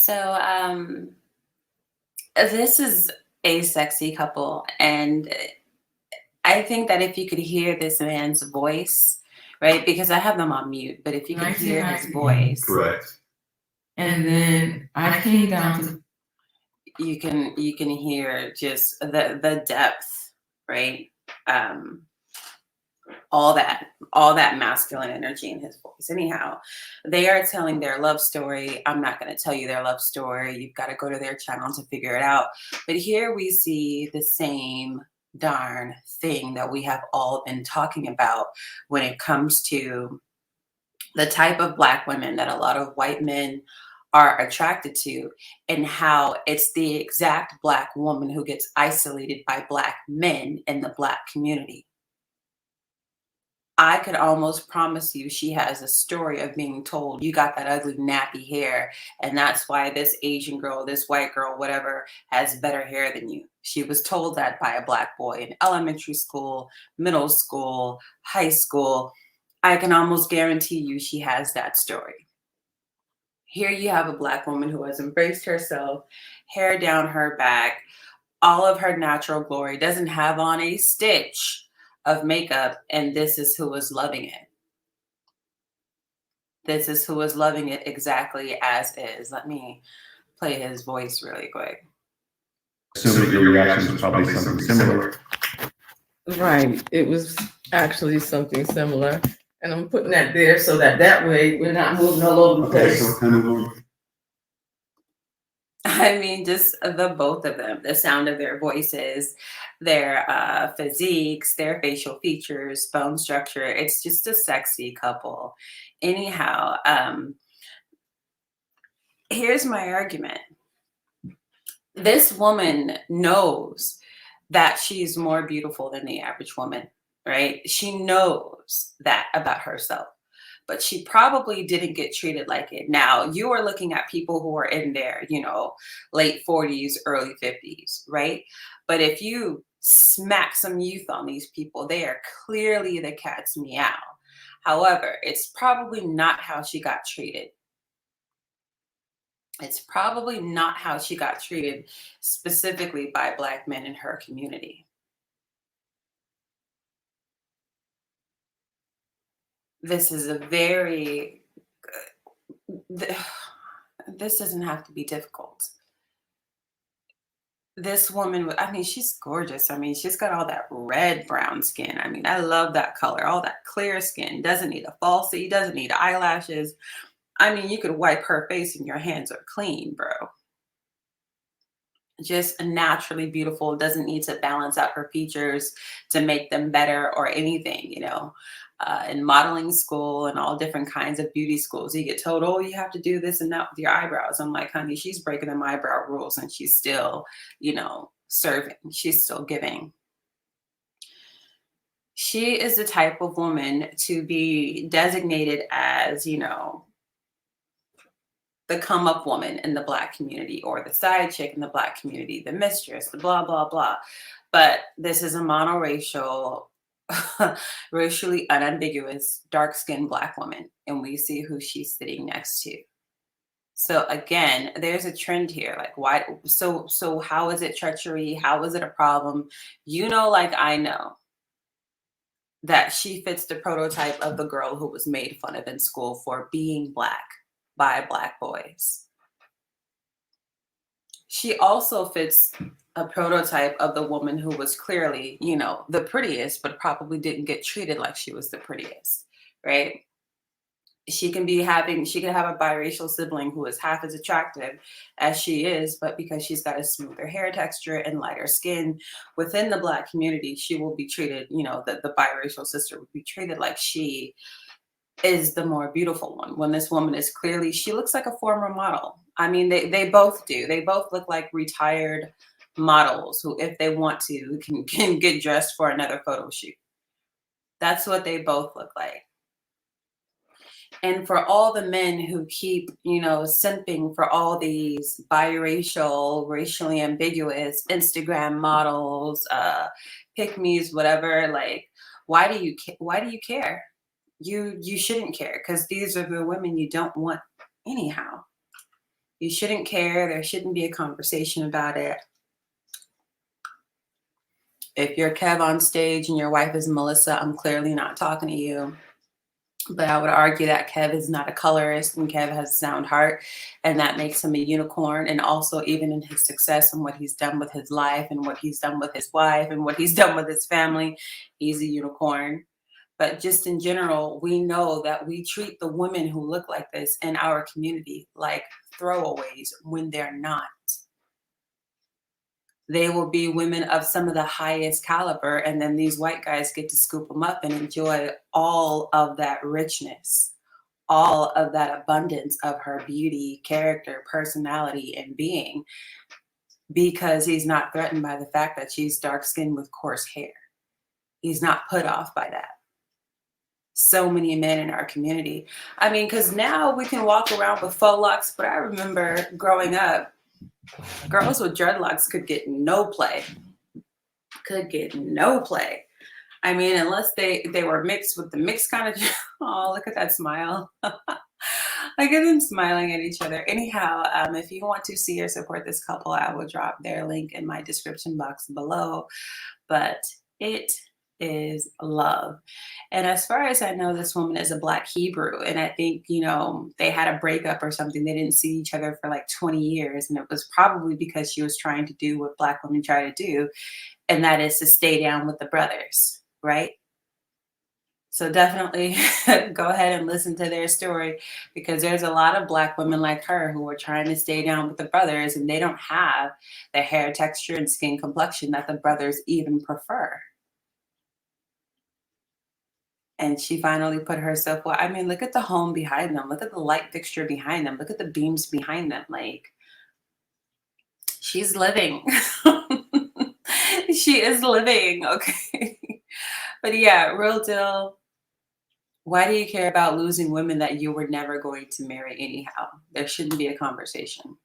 So, this is a sexy couple, and I think that if you could hear this man's voice, right? Because I have them on mute, but if you could hear his 1998. voice, Correct. And then I came down to you can hear just the depth, right? Um, all that masculine energy in his voice. Anyhow, they are telling their love story. I'm not going to tell you their love story. You've got to go to their channel to figure it out. But here we see the same darn thing that we have all been talking about when it comes to the type of black women that a lot of white men are attracted to, and how it's the exact black woman who gets isolated by black men in the black community. I could almost promise you she has a story of being told, you got that ugly nappy hair, and that's why this Asian girl, this white girl, whatever, has better hair than you. She was told that by a black boy in elementary school, middle school, high school. I can almost guarantee you she has that story. Here you have a black woman who has embraced herself, hair down her back, all of her natural glory, doesn't have on a stitch of makeup, and this is who is loving it. This is who is loving it exactly as is. Let me play his voice really quick. assuming your reaction was probably something similar. Right. It was actually something similar. And I'm putting that there so that way we're not moving all over the Okay, place. so kind of I mean, just the both of them, the sound of their voices, their physiques, their facial features, bone structure. It's just a sexy couple. Anyhow, here's my argument. This woman knows that she's more beautiful than the average woman, right? She knows that about herself, but she probably didn't get treated like it. Now, you are looking at people who are in their, late 40s, early 50s, right? But if you smack some youth on these people, they are clearly the cat's meow. However, it's probably not how she got treated. It's probably not how she got treated specifically by black men in her community. This is a very, this doesn't have to be difficult. This woman, I mean, she's gorgeous. I mean, she's got all that red brown skin. I mean, I love that color, all that clear skin. Doesn't need a falsie, doesn't need eyelashes. I mean, you could wipe her face and your hands are clean, bro. Just naturally beautiful, doesn't need to balance out her features to make them better or anything, in modeling school and all different kinds of beauty schools, you get told, oh, you have to do this and that with your eyebrows. I'm like, honey, she's breaking them eyebrow rules and she's still, serving. She's still giving. She is the type of woman to be designated as, the come up woman in the black community, or the side chick in the black community, the mistress, the blah, blah, blah. But this is a monoracial, racially unambiguous, dark skinned black woman. And we see who she's sitting next to. So again, there's a trend here. Like, why? So how is it treachery? How is it a problem? Like I know that she fits the prototype of the girl who was made fun of in school for being black by black boys. She also fits a prototype of the woman who was clearly, the prettiest, but probably didn't get treated like she was the prettiest, right? She can have a biracial sibling who is half as attractive as she is, but because she's got a smoother hair texture and lighter skin within the black community, she will be treated, the biracial sister would be treated like she is the more beautiful one, when this woman is clearly, she looks like a former model. I mean, they both do. They both look like retired models who, if they want to, can get dressed for another photo shoot. That's what they both look like. And for all the men who keep, simping for all these biracial, racially ambiguous Instagram models, pick-me's, whatever, like, why do you care? You shouldn't care, because these are the women you don't want anyhow. You shouldn't care. There shouldn't be a conversation about it. If you're Kev on stage and your wife is Melissa, I'm clearly not talking to you. But I would argue that Kev is not a colorist and Kev has a sound heart, and that makes him a unicorn. And also, even in his success and what he's done with his life and what he's done with his wife and what he's done with his family, he's a unicorn. But just in general, we know that we treat the women who look like this in our community like throwaways when they're not. They will be women of some of the highest caliber, and then these white guys get to scoop them up and enjoy all of that richness, all of that abundance of her beauty, character, personality, and being, because he's not threatened by the fact that she's dark skinned with coarse hair. He's not put off by that. So many men in our community. I mean, because now we can walk around with faux locks, but I remember growing up, girls with dreadlocks could get no play. Could get no play. I mean, unless they were mixed with the mixed kind of. Oh, look at that smile. Look at them smiling at each other. Anyhow, if you want to see or support this couple, I will drop their link in my description box below. But it is love. And as far as I know, this woman is a Black Hebrew. And I think, they had a breakup or something. They didn't see each other for like 20 years. And it was probably because she was trying to do what Black women try to do, and that is to stay down with the brothers, right? So definitely go ahead and listen to their story, because there's a lot of Black women like her who are trying to stay down with the brothers, and they don't have the hair texture and skin complexion that the brothers even prefer. And she finally put herself, well, I mean, look at the home behind them. Look at the light fixture behind them. Look at the beams behind them. Like, she's living. She is living, okay? But yeah, real deal. Why do you care about losing women that you were never going to marry anyhow? There shouldn't be a conversation.